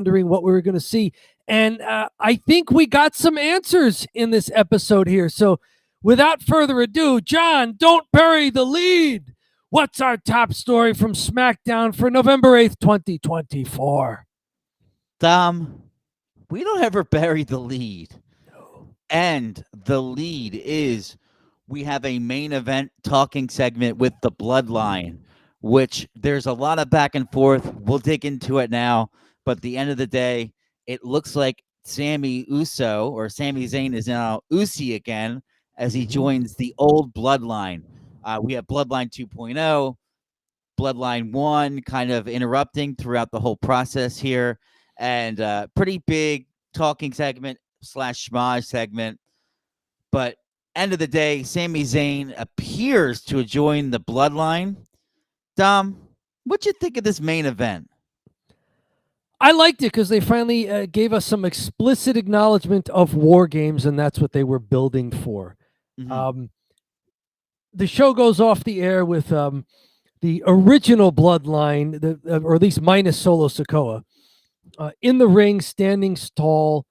wondering what we were going to see. And I think we got some answers in this episode here. So without further ado, John, don't bury the lead. What's our top story from SmackDown for November 8th, 2024? We don't ever bury the lead. And the lead is we have a main event talking segment with the Bloodline, which there's a lot of back and forth. We'll dig into it now. But at the end of the day, it looks like Sami Zayn is now UCE again as he joins the old Bloodline. We have Bloodline 2.0, Bloodline 1 kind of interrupting throughout the whole process here. And pretty big talking segment / schmozz segment. But end of the day, Sami Zayn appears to join the Bloodline. Dom, what'd you think of this main event? I liked it because they finally gave us some explicit acknowledgement of War Games, and that's what they were building for. Mm-hmm. The show goes off the air with the original Bloodline, or at least minus Solo Sikoa, in the ring, standing tall.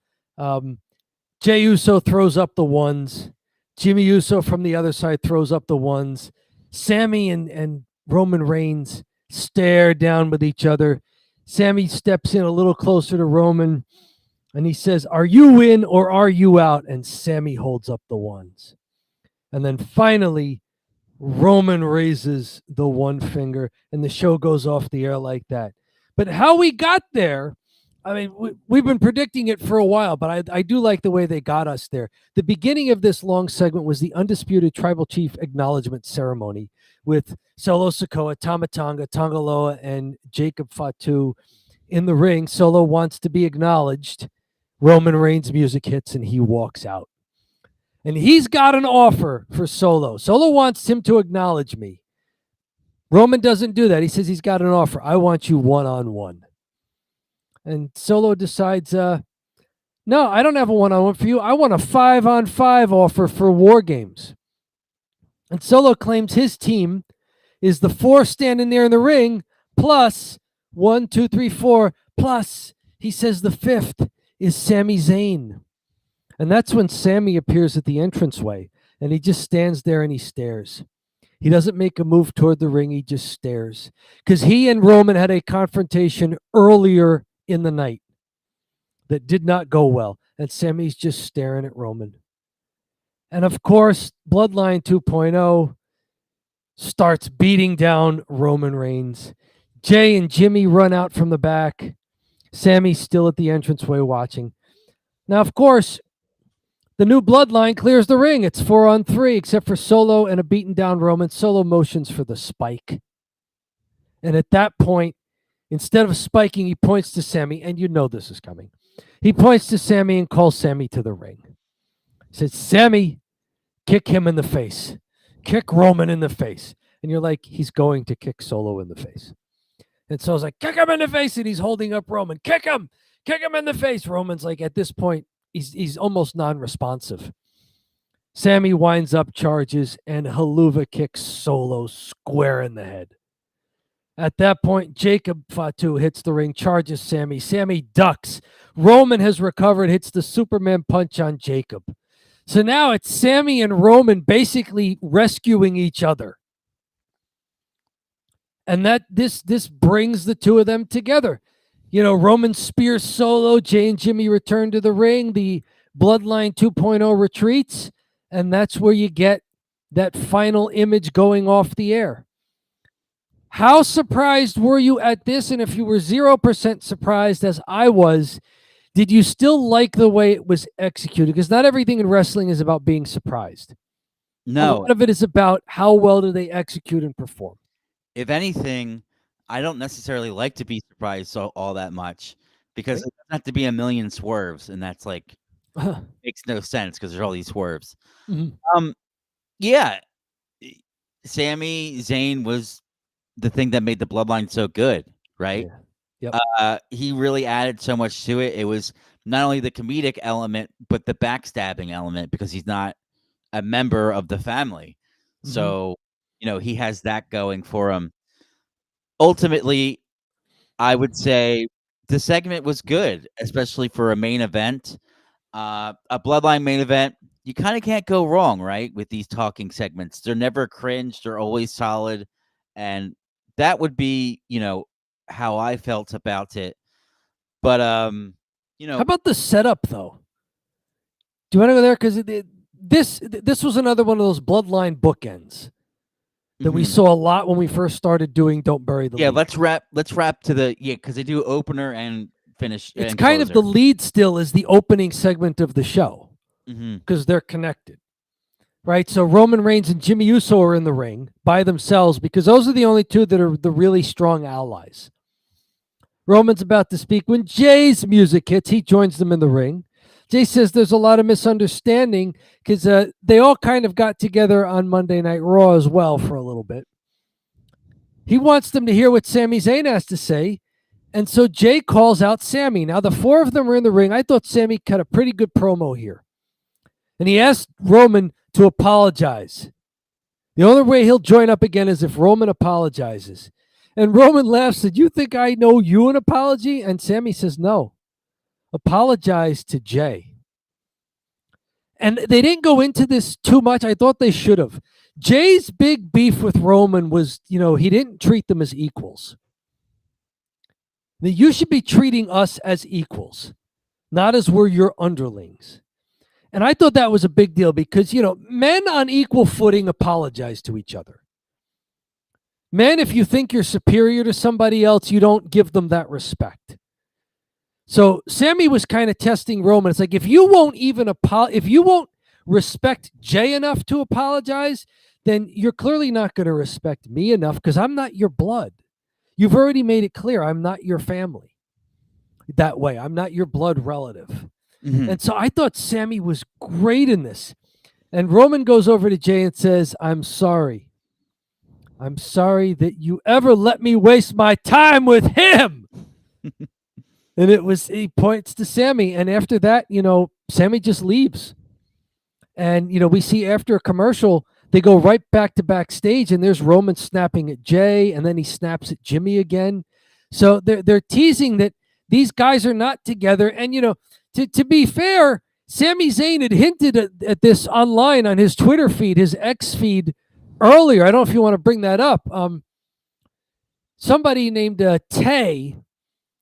Jey Uso throws up the ones. Jimmy Uso from the other side throws up the ones. Sami and Roman Reigns stare down with each other. Sami steps in a little closer to Roman, and he says, "Are you in or are you out?" And Sami holds up the ones. And then finally, Roman raises the one finger, and the show goes off the air like that. But how we got there, I mean, we've been predicting it for a while, but I do like the way they got us there. The beginning of this long segment was the Undisputed Tribal Chief Acknowledgement Ceremony with Solo Sikoa, Tama Tonga, Tonga Loa, and Jacob Fatu in the ring. Solo wants to be acknowledged. Roman Reigns' music hits, and he walks out. And he's got an offer for Solo. Solo wants him to acknowledge me. Roman doesn't do that. He says he's got an offer. I want you one-on-one. And Solo decides, no, I don't have a one-on-one for you. I want a 5-on-5 offer for War Games. And Solo claims his team is the 4 standing there in the ring, plus 1, 2, 3, 4, plus he says the 5th is Sami Zayn. And that's when Sami appears at the entranceway, and he just stands there and he stares. He doesn't make a move toward the ring. He just stares. Because he and Roman had a confrontation earlier in the night that did not go well. And Sami's just staring at Roman. And of course, Bloodline 2.0 starts beating down Roman Reigns. Jey and Jimmy run out from the back. Sami's still at the entranceway watching. Now, of course, the new Bloodline clears the ring. It's 4-on-3, except for Solo and a beaten down Roman. Solo motions for the spike. And at that point, instead of spiking, he points to Sami, and you know this is coming. He points to Sami and calls Sami to the ring. He says, "Sami, kick him in the face. Kick Roman in the face." And you're like, he's going to kick Solo in the face. And Solo's like, "Kick him in the face," and he's holding up Roman. Kick him in the face. Roman's like, at this point, he's almost non-responsive. Sami winds up, charges, and Haluva kicks Solo square in the head. At that point, Jacob Fatu hits the ring, charges Sami. Sami ducks. Roman has recovered, hits the Superman punch on Jacob. So now it's Sami and Roman basically rescuing each other. And that this brings the two of them together. You know, Roman spears Solo, Jey and Jimmy return to the ring, the Bloodline 2.0 retreats, and that's where you get that final image going off the air. How surprised were you at this? And if you were 0% surprised, as I was, did you still like the way it was executed? Because not everything in wrestling is about being surprised. No. A lot of it is about how well do they execute and perform. If anything, I don't necessarily like to be surprised all that much, because it doesn't have to be a million swerves, and that's like makes no sense because there's all these swerves. Mm-hmm. Yeah, Sami Zayn was the thing that made the Bloodline so good, right? Yeah. Yep. He really added so much to it. It was not only the comedic element, but the backstabbing element, because he's not a member of the family. Mm-hmm. So, you know, he has that going for him. Ultimately, I would say the segment was good, especially for a main event. A Bloodline main event, you kind of can't go wrong, right? With these talking segments, they're never cringe, they're always solid, and that would be, how I felt about it. But How about the setup though? Do you want to go there? Because this was another one of those Bloodline bookends that we saw a lot when we first started doing Don't Bury the Lead. let's wrap to the because they do opener and finish. It's and kind closer. of the lead still is the opening segment of the show because they're connected. Right, so Roman Reigns and Jimmy Uso are in the ring by themselves because those are the only two that are the really strong allies. Roman's about to speak. When Jay's music hits, he joins them in the ring. Jay says there's a lot of misunderstanding because they all kind of got together on Monday Night Raw as well for a little bit. He wants them to hear what Sami Zayn has to say, and so Jay calls out Sami. Now, the four of them are in the ring. I thought Sami cut a pretty good promo here. And he asked Roman to apologize. The only way he'll join up again is if Roman apologizes. And Roman laughs, said, "You think I know you an apology?" And Sami says, "No. Apologize to Jay." And they didn't go into this too much. I thought they should have. Jay's big beef with Roman was, he didn't treat them as equals. That you should be treating us as equals, not as we're your underlings. And I thought that was a big deal because, men on equal footing apologize to each other. Men, if you think you're superior to somebody else, you don't give them that respect. So Sami was kind of testing Roman. It's like, if you won't respect Jay enough to apologize, then you're clearly not going to respect me enough because I'm not your blood. You've already made it clear I'm not your family that way. I'm not your blood relative. And so I thought Sami was great in this. And Roman goes over to Jay and says, "I'm sorry. I'm sorry that you ever let me waste my time with him." And he points to Sami. And after that, Sami just leaves. And, we see after a commercial, they go right back to backstage and there's Roman snapping at Jay. And then he snaps at Jimmy again. So they're teasing that these guys are not together. And, to be fair, Sami Zayn had hinted at this online on his Twitter feed, his X feed earlier. I don't know if you want to bring that up. Somebody named Tay,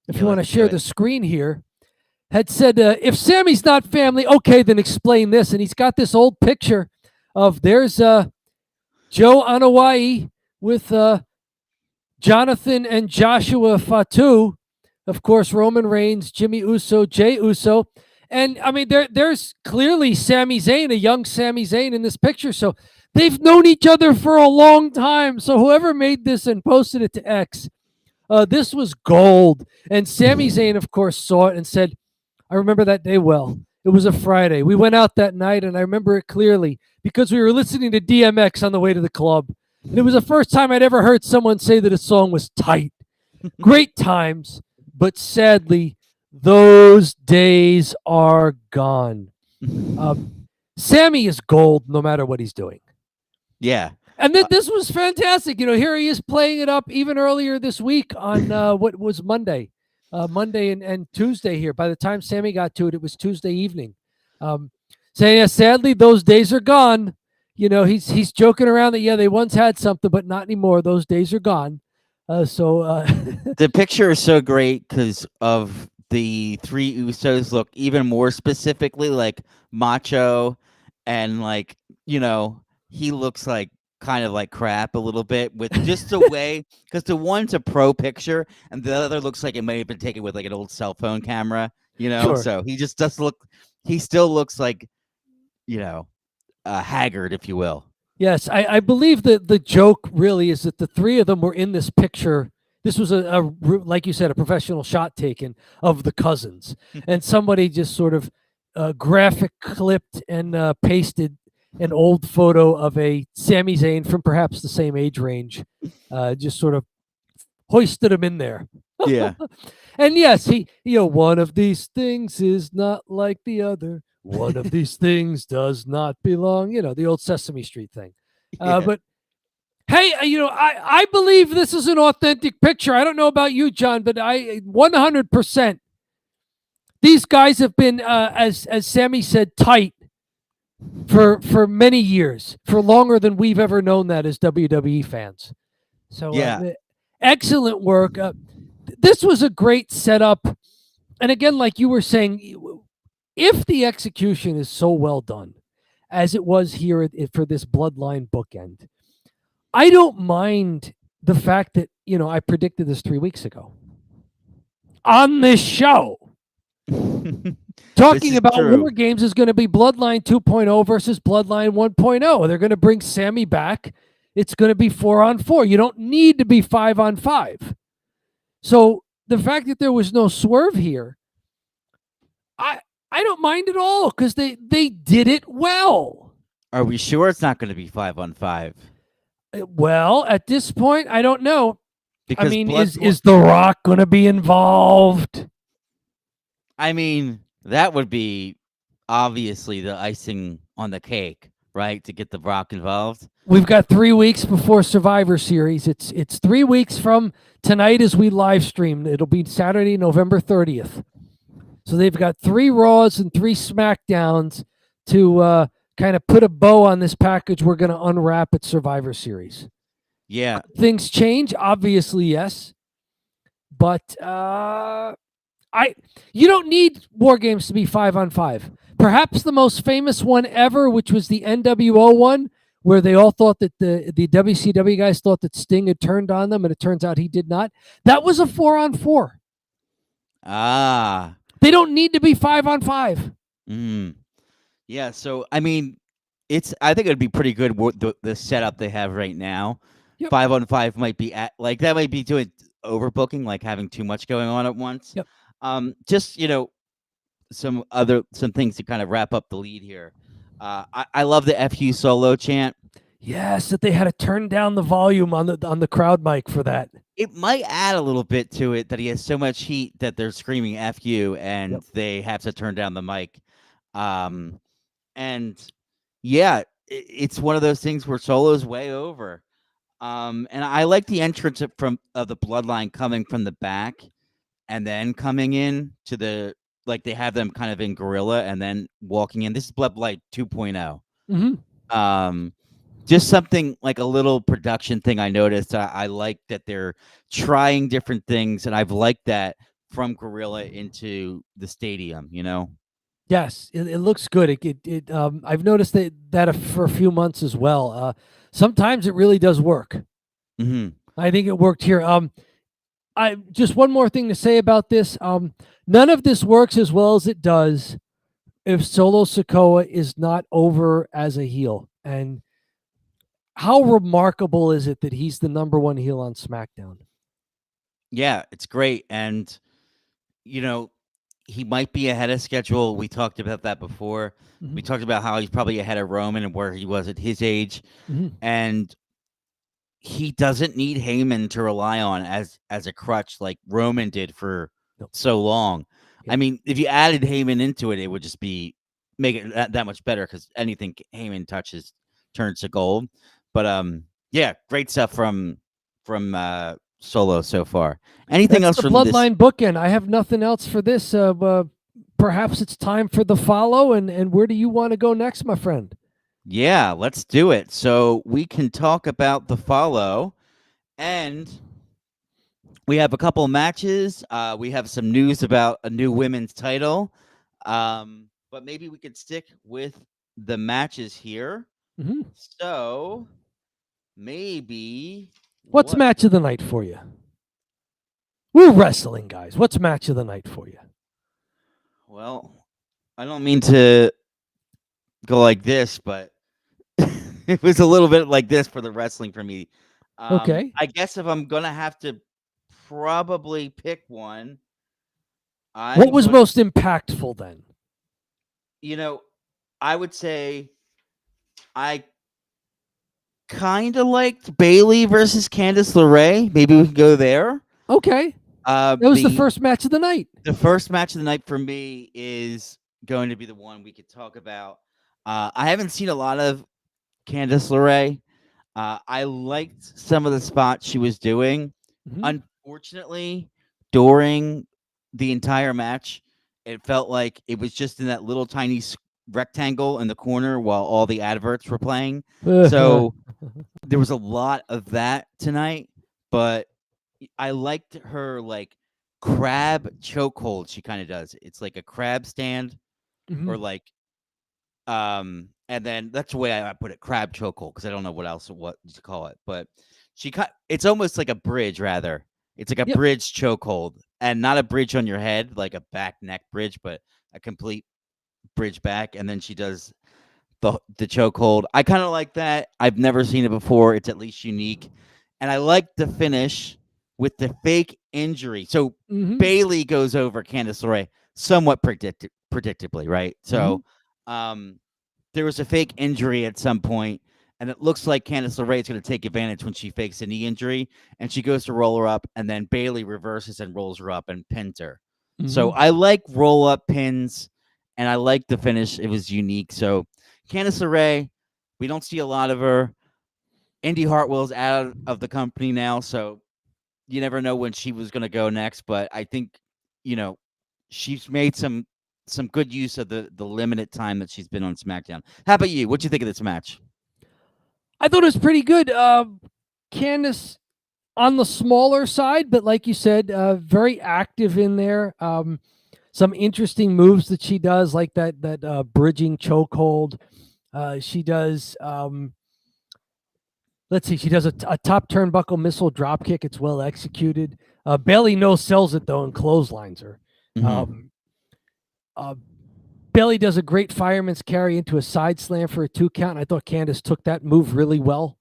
if you want to share the screen here, had said, if Sami's not family, okay, then explain this. And he's got this old picture of there's Joe on Hawaii with Jonathan and Joshua Fatu. Of course, Roman Reigns, Jimmy Uso, Jay Uso. And, I mean, there's clearly Sami Zayn, a young Sami Zayn in this picture. So they've known each other for a long time. So whoever made this and posted it to X, this was gold. And Sami Zayn, of course, saw it and said, "I remember that day well. It was a Friday. We went out that night, and I remember it clearly because we were listening to DMX on the way to the club. And it was the first time I'd ever heard someone say that a song was tight. Great times. But sadly, those days are gone." Sami is gold no matter what he's doing. Yeah. And then this was fantastic. Here he is playing it up even earlier this week on what was Monday. Monday and Tuesday here. By the time Sami got to it, it was Tuesday evening. Saying, sadly, those days are gone. He's joking around that, they once had something, but not anymore. Those days are gone. The picture is so great because of the three Usos look even more specifically like macho, and he looks like kind of like crap a little bit with just the way, because the one's a pro picture and the other looks like it may have been taken with like an old cell phone camera, Sure. So he just does he still looks like, haggard, if you will. Yes, I believe that the joke really is that the three of them were in this picture. This was like you said, a professional shot taken of the cousins, and somebody just sort of graphic clipped and pasted an old photo of a Sami Zayn from perhaps the same age range, just sort of hoisted him in there. Yeah. And yes, he one of these things is not like the other. One of these things does not belong, the old Sesame Street thing. Yeah. But Hey, I believe this is an authentic picture. I don't know about you, John, but I 100%. These guys have been, as Sami said, tight for many years, for longer than we've ever known that as WWE fans. So, Yeah. excellent work. This was a great setup, and again, like you were saying, if the execution is so well done, as it was here for this Bloodline bookend, I don't mind the fact that, I predicted this 3 weeks ago on this show. Talking about true. War Games is going to be Bloodline 2.0 versus Bloodline 1.0. They're going to bring Sami back. It's going to be 4-on-4. You don't need to be 5-on-5. So the fact that there was no swerve here, I don't mind at all, because they did it well. Are we sure it's not going to be 5-on-5? Well, at this point, I don't know. Because I mean, is The Rock going to be involved? I mean, that would be obviously the icing on the cake, right? To get The Rock involved. We've got 3 weeks before Survivor Series. It's 3 weeks from tonight as we live stream. It'll be Saturday, November 30th. So they've got 3 Raws and 3 SmackDowns to kind of put a bow on this package we're going to unwrap at Survivor Series. Yeah. Things change, obviously, yes. But you don't need War Games to be 5-on-5. Perhaps the most famous one ever, which was the NWO one, where they all thought that the WCW guys thought that Sting had turned on them, and it turns out he did not. That was a 4-on-4. Ah. They don't need to be 5-on-5. Yeah, so I mean, I think it'd be pretty good the setup they have right now. Yep. 5-on-5 might be that might be doing overbooking, like having too much going on at once. Yep. Just some things to kind of wrap up the lead here. I love the FU solo chant. Yes, that they had to turn down the volume on the crowd mic for that. It might add a little bit to it that he has so much heat that they're screaming FU and they have to turn down the mic. And yeah, it's one of those things where Solo's way over. And I like the entrance of the Bloodline coming from the back and then coming in to they have them kind of in gorilla and then walking in. This is Bloodline 2.0. Mm-hmm. Just something like a little production thing I noticed. I like that they're trying different things, and I've liked that from gorilla into the stadium, Yes, it looks good. I've noticed that for a few months as well. Sometimes it really does work. Mm-hmm. I think it worked here. I just one more thing to say about this. None of this works as well as it does if Solo Sikoa is not over as a heel. And how remarkable is it that he's the number 1 heel on SmackDown? Yeah, it's great. And, he might be ahead of schedule. We talked about that before. Mm-hmm. We talked about how he's probably ahead of Roman and where he was at his age. Mm-hmm. And he doesn't need Heyman to rely on as a crutch like Roman did for so long. Yep. I mean, if you added Heyman into it, it would just make it that much better, because anything Heyman touches turns to gold. But yeah, great stuff from Solo so far. Anything else from Bloodline bookend? I have nothing else for this. Perhaps it's time for the follow, and where do you want to go next, my friend? Yeah, let's do it. So we can talk about the follow, and we have a couple of matches. We have some news about a new women's title, but maybe we could stick with the matches here. Mm-hmm. So maybe what's match of the night for you? We're wrestling guys. What's match of the night for you? Well, I don't mean to go like this, but it was a little bit like this for the wrestling for me. Okay. I guess if I'm gonna have to probably pick one, what was most impactful then? I would say I kind of liked Bayley versus Candice LeRae. Maybe we can go there. Okay. That was the first match of the night. The first match of the night for me is going to be the one we could talk about. I haven't seen a lot of Candice LeRae. I liked some of the spots she was doing. Mhm. Unfortunately, during the entire match, it felt like it was just in that little tiny rectangle in the corner while all the adverts were playing. So there was a lot of that tonight, but I liked her like crab chokehold she kind of does. It's like a crab stand or Mhm. like and then that's the way I put it, crab chokehold, because I don't know what to call it, but it's almost like a bridge rather. It's like a Yep. bridge chokehold, and not a bridge on your head like a back neck bridge, but a complete bridge back, and then she does the chokehold. I kind of like that. I've never seen it before. It's at least unique, and I like the finish with the fake injury. So Mhm. Bailey goes over Candice LeRae somewhat predictably, right? Mhm. So um, there was a fake injury at some point, and it looks like Candice LeRae is going to take advantage when she fakes a knee injury, and she goes to roll her up, and then Bailey reverses and rolls her up and pins her. So Mhm. I like roll up pins, and I like the finish. It was unique. So Candice LeRae, we don't see a lot of her. Indy Hartwell's out of the company now, so you never know when she was going to go next. But I think, you know, she's made some good use of the limited time that she's been on SmackDown. How about you? What do you think of this match? I thought it was pretty good. Candice on the smaller side, but like you said, very active in there. Some interesting moves that she does, like that bridging chokehold. She does. Let's see. She does a top turnbuckle missile drop kick. It's well executed. Bailey no sells it though and clotheslines her. Mm-hmm. Um, uh, Bailey does a great fireman's carry into a side slam for a 2 count. And I thought Candice took that move really well.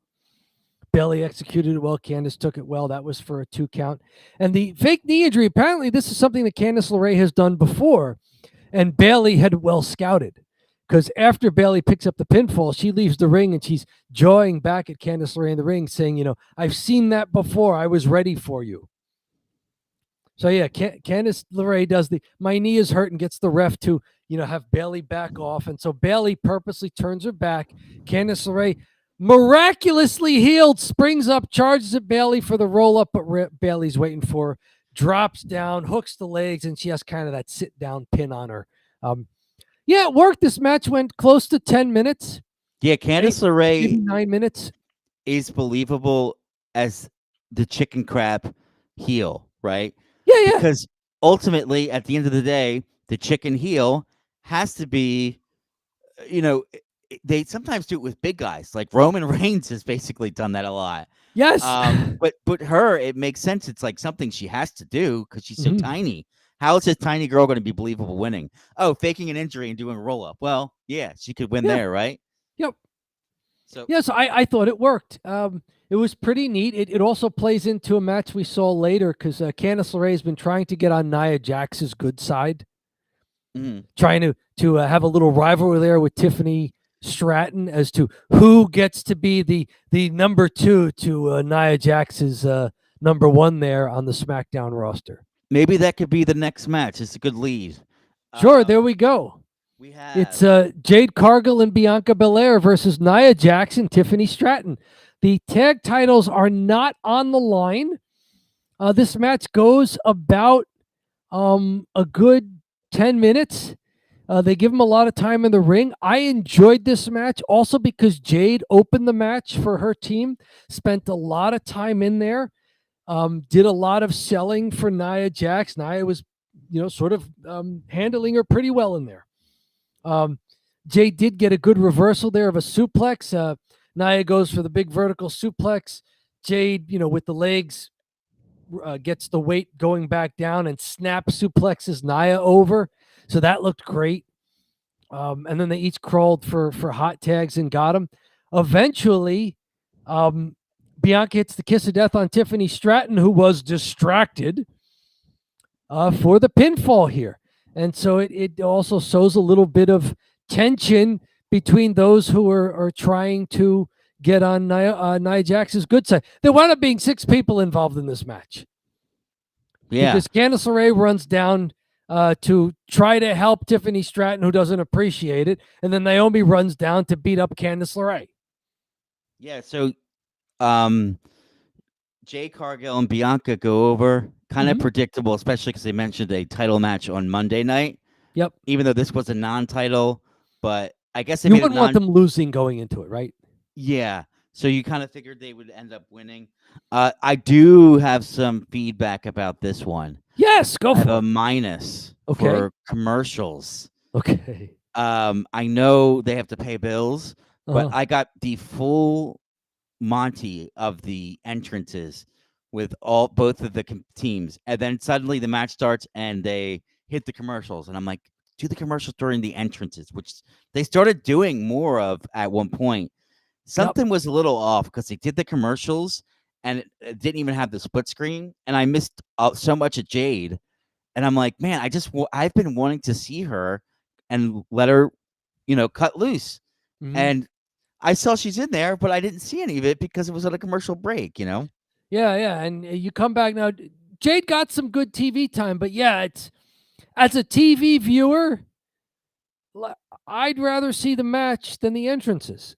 Bailey executed it well. Candice took it well. That was for a 2 count. And the fake knee injury, apparently, this is something that Candice LeRae has done before. And Bailey had well scouted. Because after Bailey picks up the pinfall, she leaves the ring and she's jawing back at Candice LeRae in the ring, saying, I've seen that before. I was ready for you. So yeah, Candice LeRae does my knee is hurt and gets the ref to have Bailey back off, and so Bailey purposely turns her back. Candice LeRae miraculously healed, springs up, charges at Bailey for the roll up, but Bailey's waiting for her, drops down, hooks the legs, and she has kind of that sit down pin on her. Yeah, it worked. This match went close to 10 minutes, Yeah, maybe Candice LeRae 9 minutes. is believable as the chicken crab heel, right? Yeah, yeah. Because ultimately, at the end of the day, the chicken heel has to be, you know, they sometimes do it with big guys. Like Roman Reigns has basically done that a lot. Yes. But her, it makes sense. It's like something she has to do because she's so Mhm. tiny. How is this tiny girl going to be believable winning? Oh, faking an injury and doing a roll up. Well, yeah, she could win Yeah. there, right? Yep. So Yes, I thought it worked. It was pretty neat. It also plays into a match we saw later because Candice LeRae has been trying to get on Nia Jax's good side, mhm. trying to have a little rivalry there with Tiffany Straton as to who gets to be the number 2 to Nia Jax's number 1 there on the SmackDown roster. Maybe that could be the next match. It's a good lead. Sure, Um, there we go. we It's have Jade Cargill and Bianca Belair versus Nia Jax and Tiffany Stratton. The tag titles are not on the line. This match goes about a good 10 minutes. They give them a lot of time in the ring. I enjoyed this match also because Jade opened the match for her team, spent a lot of time in there, did a lot of selling for Nia Jax. Nia was, sort of handling her pretty well in there. Jade did get a good reversal there of a suplex. Nia goes for the big vertical suplex. Jade, with the legs, gets the weight going back down and snap suplexes Nia over. So that looked great. And then they each crawled for hot tags and got them. Eventually, Bianca hits the kiss of death on Tiffany Stratton, who was distracted for the pinfall here. And so it also sows a little bit of tension between those who are trying to get on Nia Jax's good side. There wound up being 6 people involved in this match. yeah. Because Candice LeRae runs down to try to help Tiffany Stratton, who doesn't appreciate it. And then Naomi runs down to beat up Candice LeRae. Yeah, so um, Jay Cargill and Bianca go over. Kind of Mhm. predictable, especially because they mentioned a title match on Monday night. Yep. Even though this was a non-title, but I guess they You made it wouldn't want non. them losing going into it, right? Yeah, so you kind of figured they would end up winning. I do have some feedback about this one. Yes, go I have for a it. minus Okay. for commercials. Okay. I know they have to pay bills, but Uh-huh. I got the full Monty of the entrances with both of the teams, and then suddenly the match starts and they hit the commercials, and I'm like, do the commercials during the entrances, which they started doing more of at one point. Yep. Something was a little off because they did the commercials and it didn't even have the split screen, and I missed so much of Jade, and I'm like, man, I've been wanting to see her and let her, cut loose, Mhm. and I saw she's in there, but I didn't see any of it because it was at a commercial break. Yeah, yeah, and you come back now. Jade got some good TV time, but yeah, it's as a TV viewer, I'd rather see the match than the entrances.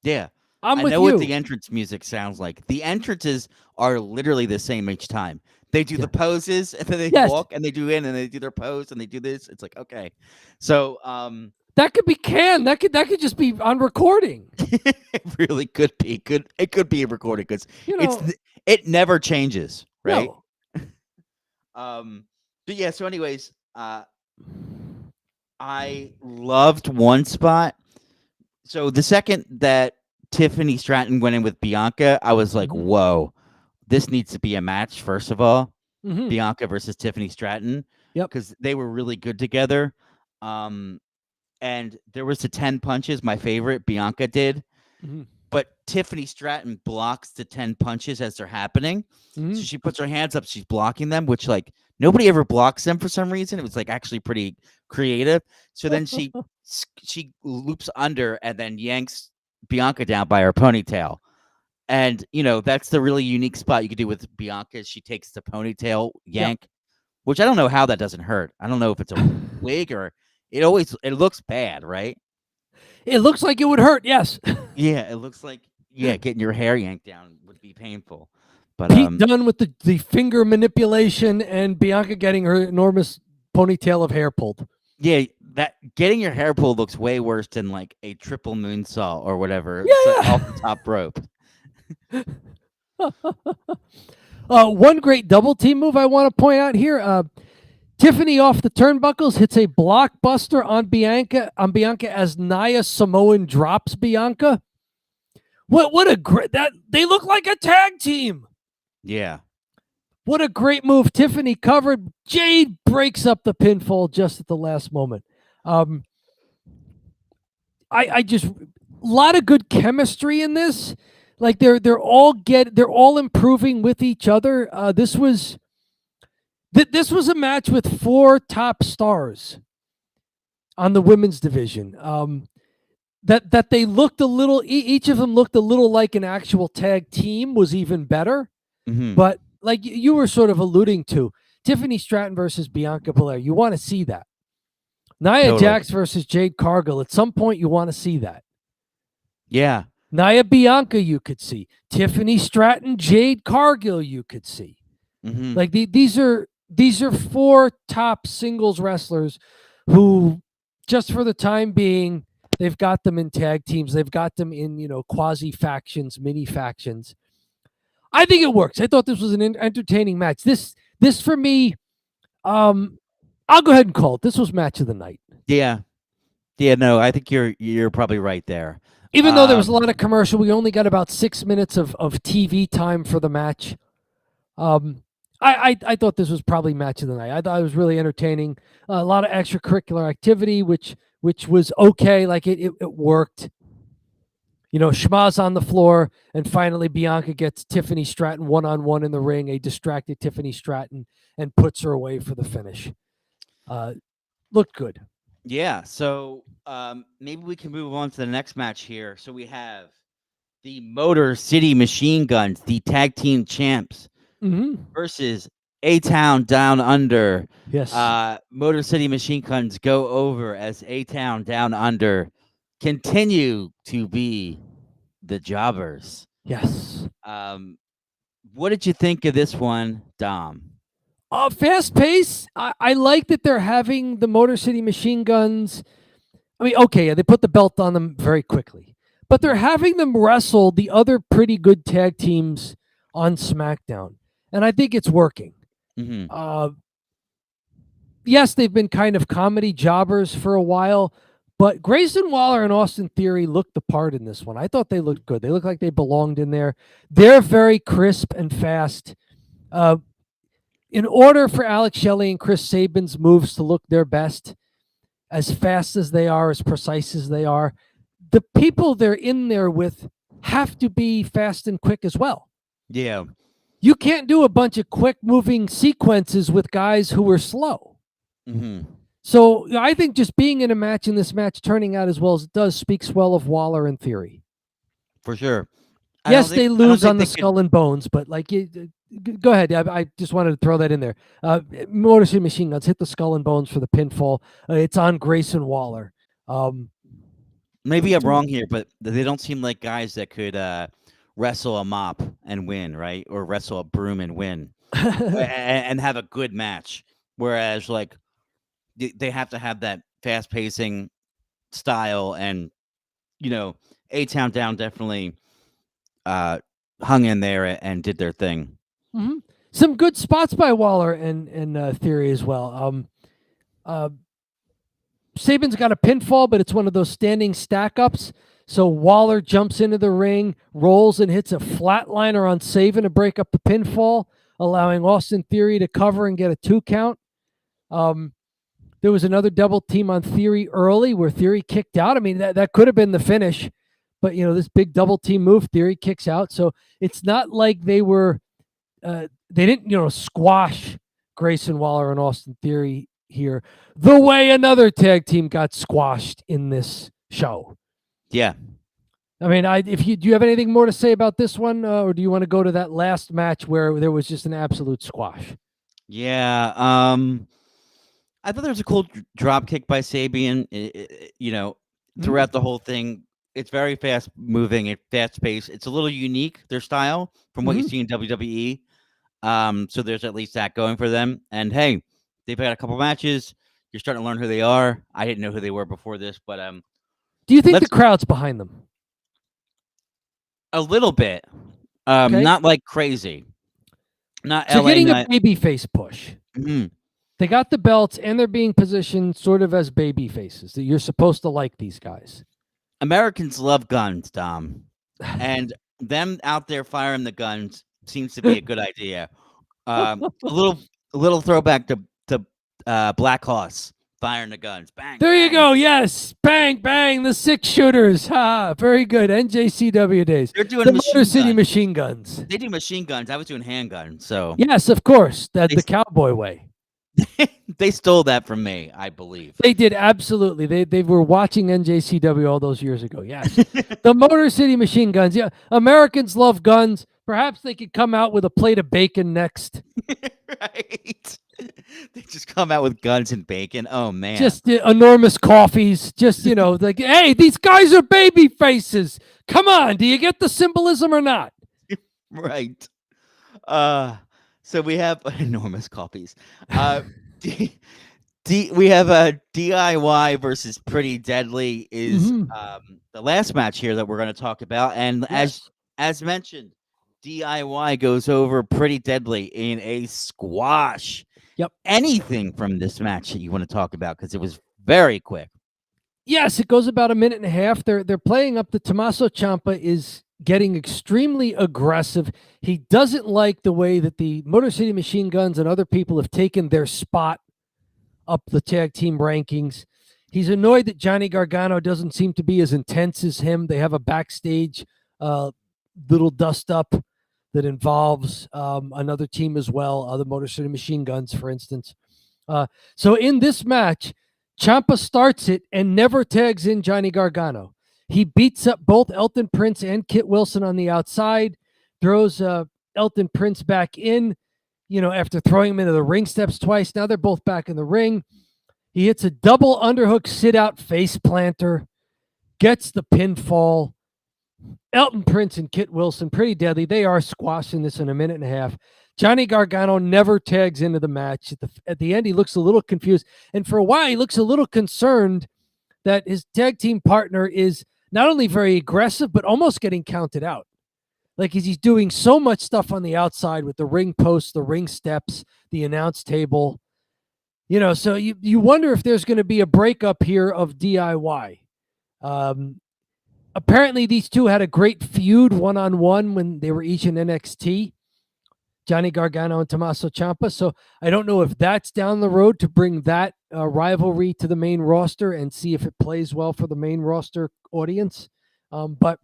Yeah. I'm I with know what the you. entrance music sounds like. The entrances are literally the same each time. They do Yeah. the poses and then they Yes, walk and they do in and they do their pose and they do this. It's like, okay. So that could be canned. That could just be on recording. it really could be good. It could be recorded because You know, it never changes, right? no. But yeah, so anyways, I loved one spot. So the second that Tiffany Stratton went in with Bianca, I was like, Mhm. whoa, this needs to be a match, first of all. Mhm. Bianca versus Tiffany Stratton, Yep. because they were really good together. And there was the 10 punches, my favorite, Bianca did. Mhm. But Tiffany Stratton blocks the 10 punches as they're happening. So Mhm. she puts her hands up, she's blocking them, which like nobody ever blocks them for some reason. It was like actually pretty creative. So then she loops under and then yanks Bianca down by her ponytail. And that's the really unique spot you could do with Bianca. She takes the ponytail Yep. yank, which I don't know how that doesn't hurt. I don't know if it's a wig or it looks bad, right? It looks like it would hurt. Yes. Yeah, it looks like getting your hair yanked down would be painful. But Pete Dunne with the finger manipulation and Bianca getting her enormous ponytail of hair pulled. yeah, that getting your hair pulled looks way worse than like a triple moonsault or whatever off the Yeah. top rope. One great double team move I want to point out here. Tiffany off the turnbuckles hits a blockbuster on Bianca as Nia Samoan drops Bianca. What a great that they look like a tag team. Yeah. What a great move. Tiffany covered. Jade breaks up the pinfall just at the last moment. I just a lot of good chemistry in this. Like they're all improving with each other. This was a match with 4 top stars on the women's division. That they looked a little. Each of them looked a little like an actual tag team was even better. Mm-hmm. But like you were sort of alluding to, Tiffany Stratton versus Bianca Belair, you want to see that. Nia Totally. Jax versus Jade Cargill. At some point, you want to see that. Yeah. Nia Bianca, you could see. Tiffany Stratton, Jade Cargill, you could see. Mm-hmm. Like these are 4 top singles wrestlers who, just for the time being, they've got them in tag teams. They've got them in quasi factions, mini factions. I think it works. I thought this was an entertaining match. This for me, I'll go ahead and call it. This was match of the night. Yeah. Yeah, no, I think you're probably right there. Even though there was a lot of commercial, we only got about 6 minutes of TV time for the match. I thought this was probably match of the night. I thought it was really entertaining. A lot of extracurricular activity, which was okay. Like it worked. Schmaz on the floor, and finally Bianca gets Tiffany Stratton one-on-one in the ring, a distracted Tiffany Stratton, and puts her away for the finish. Looked good. Yeah, so maybe we can move on to the next match here. So we have the Motor City Machine Guns, the tag team champs, versus A-Town Down Under. Yes. Motor City Machine Guns go over as A-Town Down Under continue to be the jobbers. Yes. What did you think of this one, Dom? Fast pace. I like that they're having the Motor City Machine Guns. I mean, okay, they put the belt on them very quickly, but they're having them wrestle the other pretty good tag teams on SmackDown, and I think it's working. Mm-hmm. Yes, they've been kind of comedy jobbers for a while, but Grayson Waller and Austin Theory looked the part in this one. I thought they looked good. They looked like they belonged in there. They're very crisp and fast. In order for Alex Shelley and Chris Sabin's moves to look their best, as fast as they are, as precise as they are, the people they're in there with have to be fast and quick as well. Yeah. You can't do a bunch of quick moving sequences with guys who are slow. Mm-hmm. So I think just being in a match, and this match turning out as well as it does, speaks well of Waller and Theory. For sure. Yes, they lose on the Skull and Bones, but like, go ahead. I just wanted to throw that in there. Motor City Machine Guns hit the Skull and Bones for the pinfall. It's on Grayson Waller. Maybe I'm wrong here, but they don't seem like guys that could wrestle a mop and win, right? Or wrestle a broom and win, and have a good match. Whereas, like, they have to have that fast pacing style, and A-Town Down definitely hung in there and did their thing. Mm-hmm. Some good spots by Waller and Theory as well. Sabin's got a pinfall, but it's one of those standing stack ups. So Waller jumps into the ring, rolls, and hits a flatliner on Sabin to break up the pinfall, allowing Austin Theory to cover and get a 2 count. There was another double team on Theory early where Theory kicked out. I mean, that could have been the finish, but this big double team move, Theory kicks out. So it's not like they were, they didn't, squash Grayson Waller and Austin Theory here the way another tag team got squashed in this show. Yeah. I mean, do you have anything more to say about this one, or do you want to go to that last match where there was just an absolute squash? Yeah. I thought there was a cool drop kick by Sabian. Throughout the whole thing, it's very fast moving, fast paced. It's a little unique, their style, from what you see in WWE. So there's at least that going for them. And hey, they've had a couple matches. You're starting to learn who they are. I didn't know who they were before this, but do you think the crowd's behind them? A little bit. Okay. Not like crazy. Not so LA, getting a babyface push. Mm-hmm. They got the belts, and they're being positioned sort of as baby faces. That you're supposed to like these guys. Americans love guns, Dom, and them out there firing the guns seems to be a good idea. A little throwback to Black Horse firing the guns. Bang. There bang. You go. Yes, bang bang. The 6 shooters. Ha! Very good. NJCW days. They're doing the Motor City Machine Guns. They do machine guns. I was doing handguns. So yes, of course. The cowboy way. They stole that from me, I believe. They did, absolutely. They were watching NJCW all those years ago. Yes. The Motor City Machine Guns. Yeah. Americans love guns. Perhaps they could come out with a plate of bacon next. Right. They just come out with guns and bacon. Oh, man. Just enormous coffees. Just, like, hey, these guys are baby faces. Come on. Do you get the symbolism or not? Right. So we have enormous coffees. We have a DIY versus Pretty Deadly is the last match here that we're going to talk about. And as mentioned, DIY goes over Pretty Deadly in a squash. Yep. Anything from this match that you want to talk about, because it was very quick. Yes, it goes about a minute and a half. They're playing up. The Tommaso Ciampa is getting extremely aggressive. He doesn't like the way that the Motor City Machine Guns and other people have taken their spot up the tag team rankings. He's annoyed that Johnny Gargano doesn't seem to be as intense as him. They have a backstage little dust up that involves another team as well, the Motor City Machine Guns, for instance. So in this match, Ciampa starts it and never tags in Johnny Gargano. He beats up both Elton Prince and Kit Wilson on the outside, throws Elton Prince back in, after throwing him into the ring steps twice. Now they're both back in the ring. He hits a double underhook sit-out face planter, gets the pinfall. Elton Prince and Kit Wilson, pretty deadly. They are squashing this in a minute and a half. Johnny Gargano never tags into the match. At the end, he looks a little confused. And for a while, he looks a little concerned that his tag team partner is not only very aggressive, but almost getting counted out. Like he's doing so much stuff on the outside with the ring posts, the ring steps, the announce table. So you wonder if there's going to be a breakup here of DIY. Apparently, these two had a great feud one-on-one when they were each in NXT, Johnny Gargano and Tommaso Ciampa. So I don't know if that's down the road to bring that rivalry to the main roster and see if it plays well for the main roster audience. But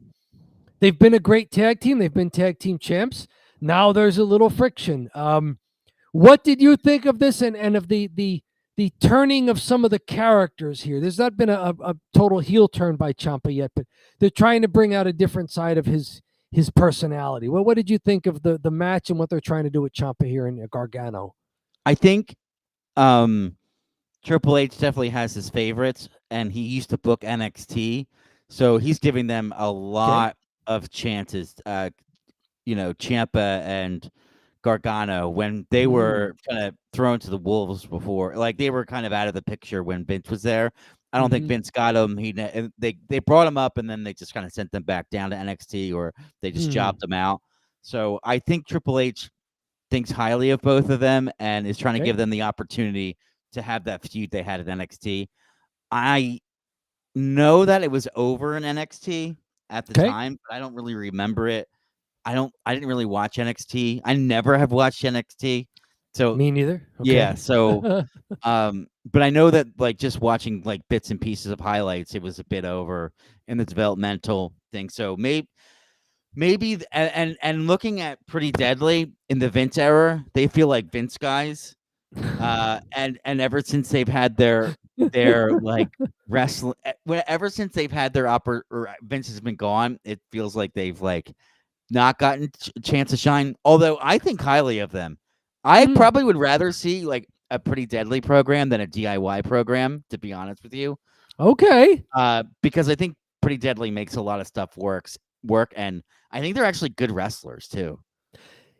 they've been a great tag team. They've been tag team champs. Now there's a little friction. What did you think of this and of the turning of some of the characters here? There's not been a total heel turn by Ciampa yet, but they're trying to bring out a different side of his personality. Well, what did you think of the match and what they're trying to do with Ciampa here in Gargano? I think Triple H definitely has his favorites, and he used to book NXT, so he's giving them a lot of chances. Ciampa and Gargano, when they were kind of thrown to the wolves before, like they were kind of out of the picture when Vince was there. I don't think Vince got him. They brought him up and then they just kind of sent them back down to NXT, or they just jobbed them out. So I think Triple H thinks highly of both of them and is trying to give them the opportunity to have that feud they had at NXT. I know that it was over in NXT at the time, but I don't really remember it. I didn't really watch NXT. I never have watched NXT. So me neither. Okay. Yeah. So, but I know that like just watching like bits and pieces of highlights, it was a bit over in the developmental thing. So maybe and looking at Pretty Deadly in the Vince era, they feel like Vince guys. And ever since they've had their like wrestling, ever since they've had their Vince has been gone, it feels like they've like not gotten a chance to shine. Although I think highly of them. I probably would rather see like a Pretty Deadly program than a DIY program, to be honest with you. Okay. Because I think Pretty Deadly makes a lot of stuff work, and I think they're actually good wrestlers too.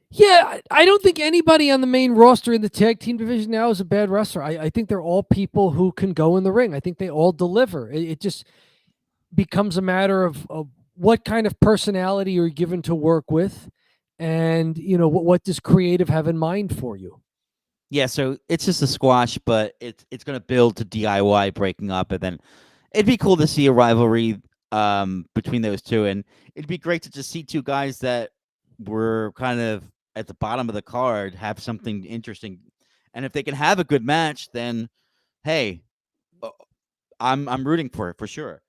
Yeah, I don't think anybody on the main roster in the tag team division now is a bad wrestler. I think they're all people who can go in the ring. I think they all deliver. It just becomes a matter of what kind of personality you're given to work with, and what does creative have in mind for you. Yeah, so it's just a squash, but it's going to build to DIY breaking up, and then it'd be cool to see a rivalry between those two, and it'd be great to just see two guys that were kind of at the bottom of the card have something interesting, and if they can have a good match, then hey, I'm rooting for it for sure.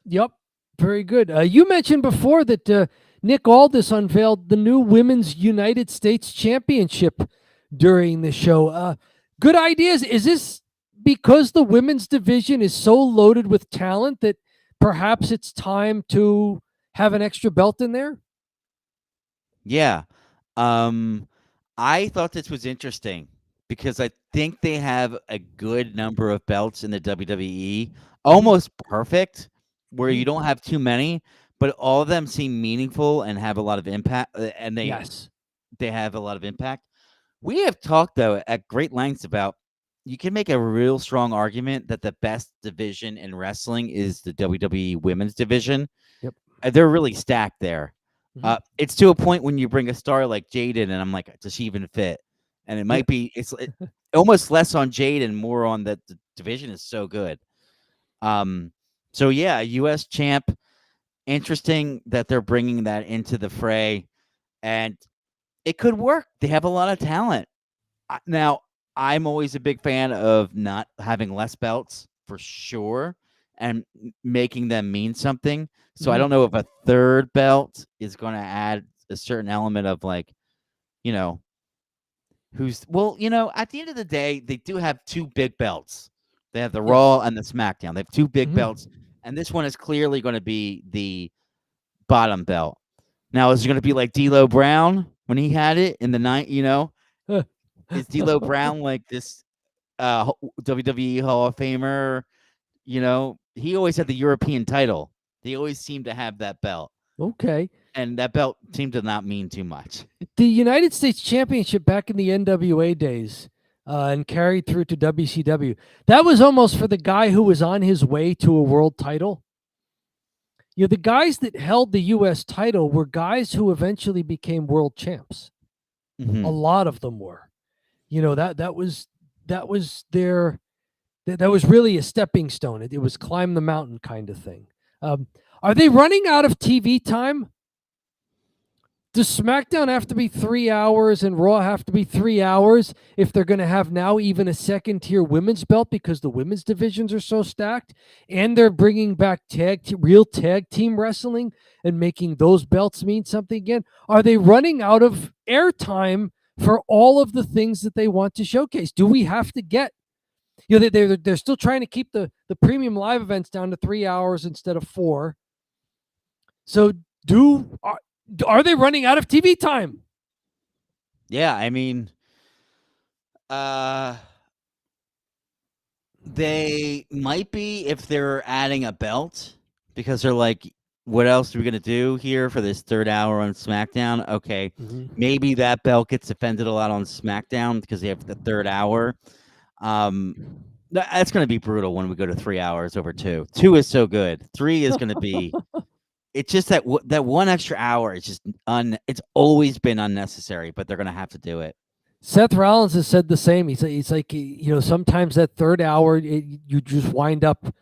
Yep, very good. You mentioned before that Nick Aldis unveiled the new Women's United States Championship during the show. Good ideas. Is this because the women's division is so loaded with talent that perhaps it's time to have an extra belt in there? Yeah. I thought this was interesting because I think they have a good number of belts in the WWE, almost perfect, where you don't have too many, but all of them seem meaningful and have a lot of impact, and they have a lot of impact. We have talked though at great lengths about you can make a real strong argument that the best division in wrestling is the WWE women's division. Yep. They're really stacked there. It's to a point when you bring a star like Jade in, and I'm like, does she even fit? And it might be it's almost less on Jade and more on that the division is so good. So yeah, U.S. champ. Interesting that they're bringing that into the fray, and it could work. They have a lot of talent. Now, I'm always a big fan of not having less belts for sure and making them mean something. So I don't know if a third belt is going to add a certain element of like, at the end of the day, they do have two big belts. They have the Raw and the SmackDown. They have two big belts, and this one is clearly going to be the bottom belt. Now, is it going to be like D'Lo Brown when he had it in the night? Is D'Lo Brown like this WWE Hall of Famer? He always had the European title. They always seem to have that belt. Okay. And that belt seemed to not mean too much. The United States Championship back in the NWA days and carried through to WCW, that was almost for the guy who was on his way to a world title. The guys that held the U.S. title were guys who eventually became world champs. Mm-hmm. A lot of them were. That was their that was really a stepping stone. It was climb the mountain kind of thing. Are they running out of TV time? Does SmackDown have to be 3 hours and Raw have to be 3 hours if they're going to have now even a second tier women's belt because the women's divisions are so stacked and they're bringing back real tag team wrestling and making those belts mean something again? Are they running out of airtime for all of the things that they want to showcase? Do we have to get, they're still trying to keep the premium live events down to 3 hours instead of 4. So are they running out of TV time? Yeah, I mean, they might be if they're adding a belt because they're like, what else are we going to do here for this 3rd hour on SmackDown? Okay, maybe that belt gets defended a lot on SmackDown because they have the 3rd hour. That's going to be brutal when we go to 3 hours over 2. 2 is so good. 3 is going to be... It's just that that 1 extra hour is just it's always been unnecessary, but they're going to have to do it. Seth Rollins has said the same. He's like, sometimes that 3rd hour, you just wind up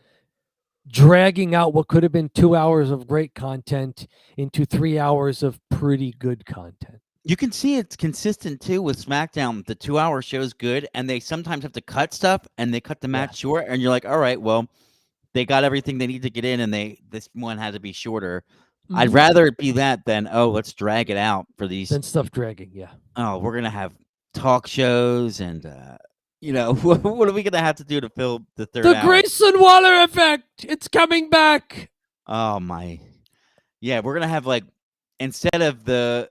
dragging out what could have been 2 hours of great content into 3 hours of pretty good content. You can see it's consistent too with SmackDown. The 2 hour show is good, and they sometimes have to cut stuff, and they cut the match short, and you're like, all right, well, they got everything they need to get in, and this one had to be shorter. Mm-hmm. I'd rather it be that than, let's drag it out for these. Than stuff dragging, yeah. Oh, we're going to have talk shows, and, what are we going to have to do to fill the 3rd hour? The Grayson Waller effect! It's coming back! Oh, my. Yeah, we're going to have, instead of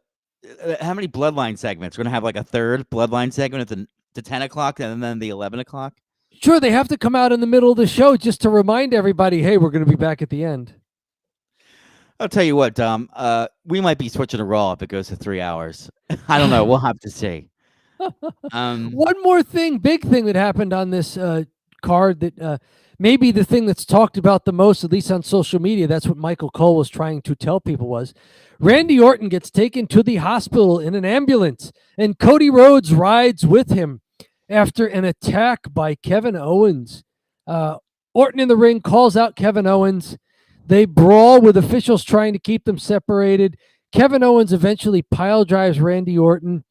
how many Bloodline segments? We're going to have, a 3rd Bloodline segment at the 10 o'clock and then the 11 o'clock? Sure, they have to come out in the middle of the show just to remind everybody, hey, we're going to be back at the end. I'll tell you what, Dom, we might be switching to Raw if it goes to 3 hours. I don't know. We'll have to see. One more big thing that happened on this card that maybe the thing that's talked about the most, at least on social media, that's what Michael Cole was trying to tell people was, Randy Orton gets taken to the hospital in an ambulance, and Cody Rhodes rides with him after an attack by Kevin Owens. Orton in the ring calls out Kevin Owens. They brawl with officials trying to keep them separated. Kevin Owens eventually pile drives Randy Orton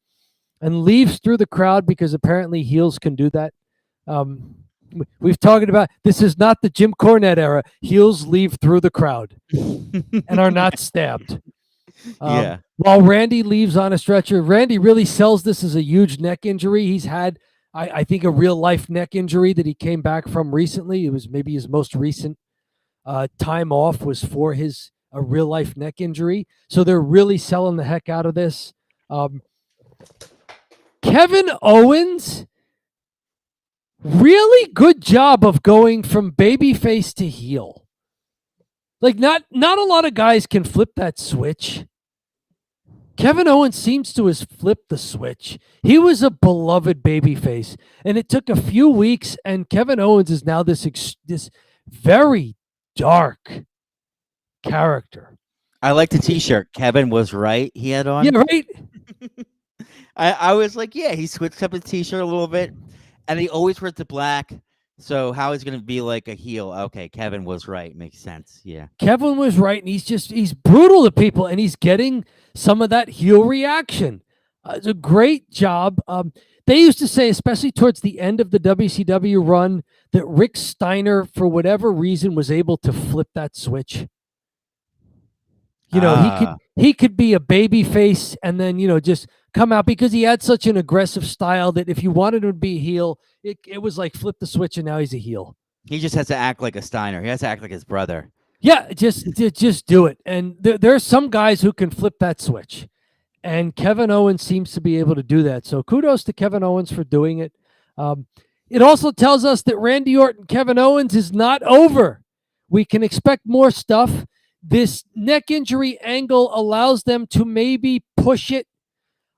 and leaves through the crowd because apparently heels can do that. We've talked about this is not the Jim Cornette era. Heels leave through the crowd and are not stabbed. While Randy leaves on a stretcher, Randy really sells this as a huge neck injury. He's had, I think, a real life neck injury that he came back from recently. It was maybe his most recent time off was for a real life neck injury. So they're really selling the heck out of this. Kevin Owens, really good job of going from babyface to heel. Not a lot of guys can flip that switch. Kevin Owens seems to have flipped the switch. He was a beloved babyface, and it took a few weeks, and Kevin Owens is now this very dark character. I like the T-shirt. Kevin was right. He had on. Yeah, right. I was like, yeah, he switched up his T-shirt a little bit, and he always wears the black. So how he's going to be like a heel? Okay, Kevin was right. Makes sense. Yeah. Kevin was right, and he's brutal to people, and he's getting some of that heel reaction. It's a great job. They used to say, especially towards the end of the WCW run, that Rick Steiner, for whatever reason, was able to flip that switch. He could be a baby face and then, just come out because he had such an aggressive style that if you wanted him to be a heel, it was like flip the switch and now he's a heel. He just has to act like a Steiner. He has to act like his brother. Yeah, just do it. And there are some guys who can flip that switch. And Kevin Owens seems to be able to do that. So kudos to Kevin Owens for doing it. It also tells us that Randy Orton, Kevin Owens is not over. We can expect more stuff. this neck injury angle allows them to maybe push it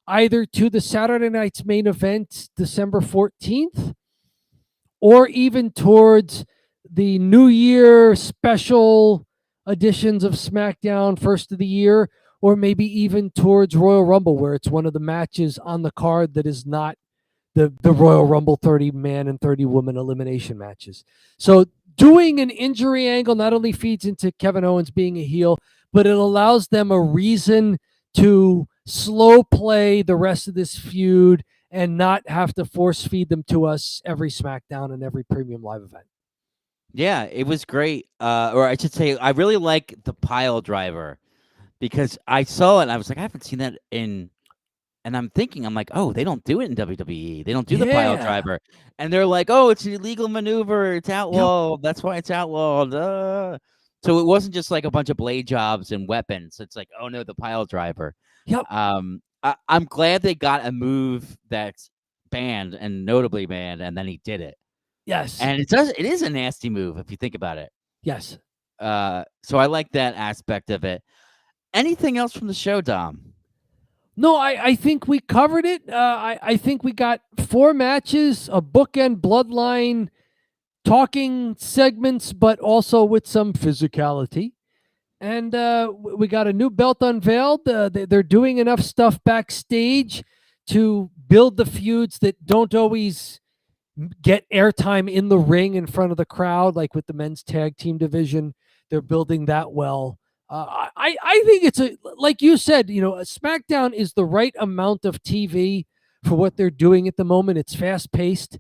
either to the Saturday night's main event, December 14th, or even towards the New Year special editions of SmackDown, first of the year, or maybe even towards Royal Rumble, where it's one of the matches on the card that is not the Royal Rumble 30-man and 30-woman elimination matches. So doing an injury angle not only feeds into Kevin Owens being a heel, but it allows them a reason to slow play the rest of this feud and not have to force feed them to us every SmackDown and every premium live event. Yeah, it was great. Or I should say, I really like the pile driver because I saw it and I was like, I haven't seen that in. And I'm thinking, I'm like, oh, they don't do it in WWE. They don't do the pile driver. And they're like, oh, it's an illegal maneuver. It's outlawed. Yep. That's why it's outlawed. So it wasn't just like a bunch of blade jobs and weapons. It's like, oh no, the pile driver. Yep. I'm glad they got a move that's banned and notably banned, and then he did it. Yes. And it is a nasty move if you think about it. Yes. So I like that aspect of it. Anything else from the show, Dom? No, I think we covered it. I think we got 4 matches, a bookend Bloodline talking segments, but also with some physicality. And we got a new belt unveiled. They're doing enough stuff backstage to build the feuds that don't always get airtime in the ring in front of the crowd, like with the men's tag team division. They're building that well. I think it's like you said, SmackDown is the right amount of TV for what they're doing at the moment. It's fast paced,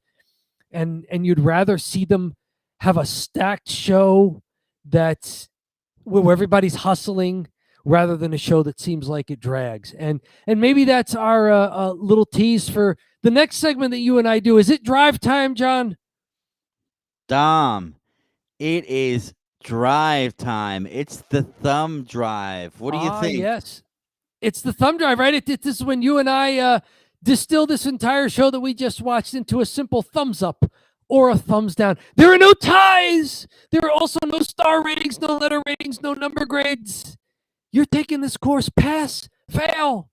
and you'd rather see them have a stacked show that's where everybody's hustling rather than a show that seems like it drags. And maybe that's our little tease for the next segment that you and I do. Is it drive time, John? Dom, it is drive time. It's the thumb drive. What do you think? Yes, it's the thumb drive, right? This is when you and I distill this entire show that we just watched into a simple thumbs up or a thumbs down. There are no ties. There are also no star ratings, no letter ratings, no number grades. You're taking this course, pass, fail.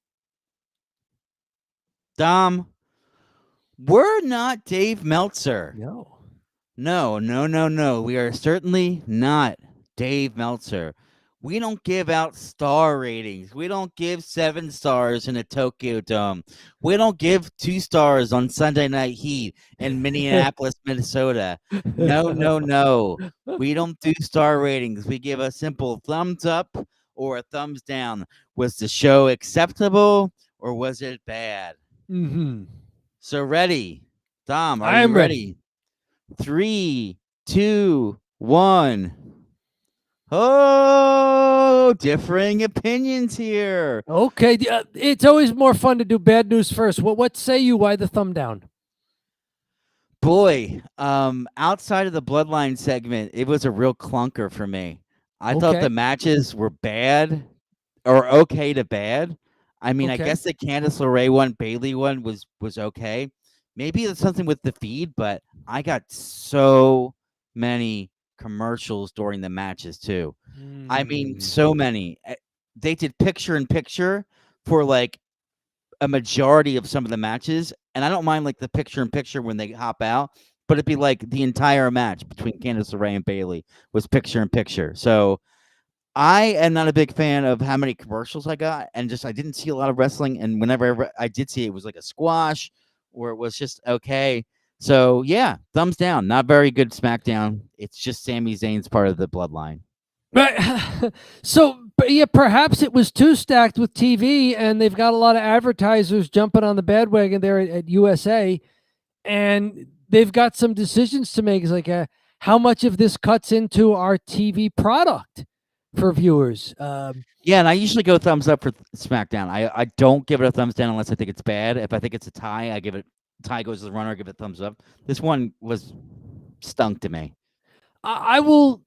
Dom, we're not Dave Meltzer. No. We are certainly not Dave Meltzer. We don't give out star ratings. We don't give 7 stars in a Tokyo Dome. We don't give 2 stars on Sunday Night Heat in Minneapolis, Minnesota. No. We don't do star ratings. We give a simple thumbs up or a thumbs down. Was the show acceptable or was it bad? Mm-hmm. So ready. Dom, are you ready? 3, 2, 1. Oh, differing opinions here. Okay, it's always more fun to do bad news first. What say you? Why the thumb down? Boy, outside of the Bloodline segment, it was a real clunker for me. I thought the matches were bad or okay to bad. I mean, I guess the Candice LeRae one, Bayley one was okay. Maybe it's something with the feed, but I got so many commercials during the matches too. I mean, so many. They did picture-in-picture for like a majority of some of the matches, and I don't mind like the picture-in-picture when they hop out, but it'd be like the entire match between Candice LeRae and Bayley was picture-in-picture. So I am not a big fan of how many commercials I got, and I didn't see a lot of wrestling, and whenever I did see it, it was like a squash or it was just okay. So yeah, thumbs down. Not very good SmackDown. It's just Sami Zayn's part of the Bloodline. Right. So yeah, perhaps it was too stacked with TV, and they've got a lot of advertisers jumping on the bandwagon there at USA, and they've got some decisions to make. It's like, how much of this cuts into our TV product for viewers? Yeah, and I usually go thumbs up for SmackDown. I don't give it a thumbs down unless I think it's bad. If I think it's a tie, I give it. Tie goes to the runner. I give it a thumbs up. This one was stunk to me. I will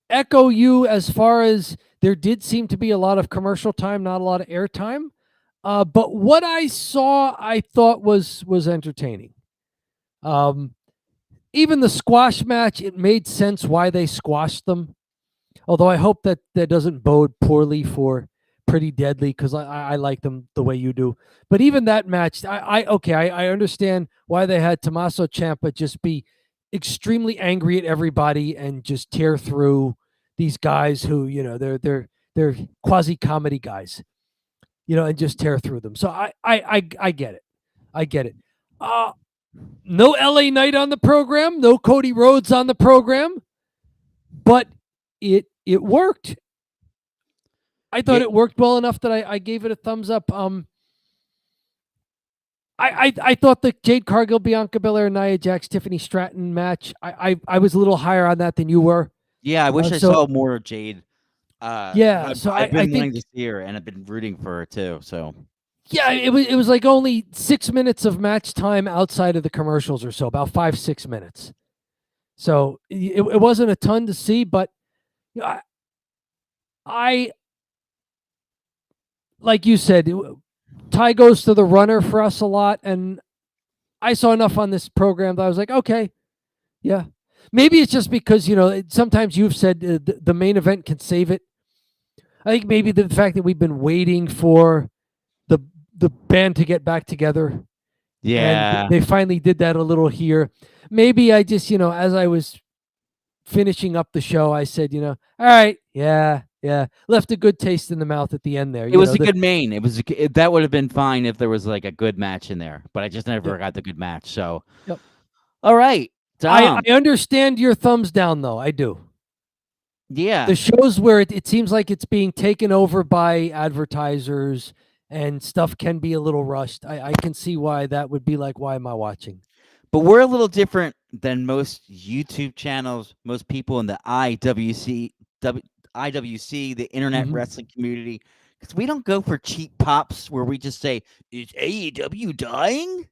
echo you as far as there did seem to be a lot of commercial time, not a lot of airtime. But what I saw, I thought was entertaining. Even the squash match, it made sense why they squashed them. Although I hope that that doesn't bode poorly for Pretty Deadly, because I like them the way you do. But even that match, I understand why they had Tommaso Ciampa just be extremely angry at everybody and just tear through these guys who, they're quasi comedy guys, and just tear through them. So I get it. I get it. No LA Knight on the program, no Cody Rhodes on the program, but it worked. I thought it worked well enough that I gave it a thumbs up. I thought the Jade Cargill, Bianca Belair, Nia Jax, Tiffany Straton match, I was a little higher on that than you were. Yeah, I wish I saw more of Jade. Yeah, so I've been I wanting think to see her, and I've been rooting for her too. So yeah, it was like only 6 minutes of match time outside of the commercials or so, about 5-6 minutes. So it wasn't a ton to see, but I like you said, Ty goes to the runner for us a lot, and I saw enough on this program that I was like, okay, yeah. Maybe it's just because sometimes you've said the main event can save it. I think maybe the fact that we've been waiting for the band to get back together, yeah, and they finally did that a little here. Maybe I just as I was finishing up the show, I said, all right, yeah, left a good taste in the mouth at the end there. it was a good main. It was that would have been fine if there was like a good match in there, but I just never got the good match. So, all right, Dom. I understand your thumbs down though. I do. Yeah, The shows where it seems like it's being taken over by advertisers and stuff can be a little rushed. I can see why that would be like, why am I watching? but we're a little different than most YouTube channels, most people in the IWC, the Internet Wrestling community, because we don't go for cheap pops where we just say, "Is AEW dying?"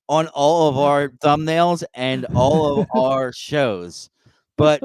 on all of our thumbnails and all of our shows. But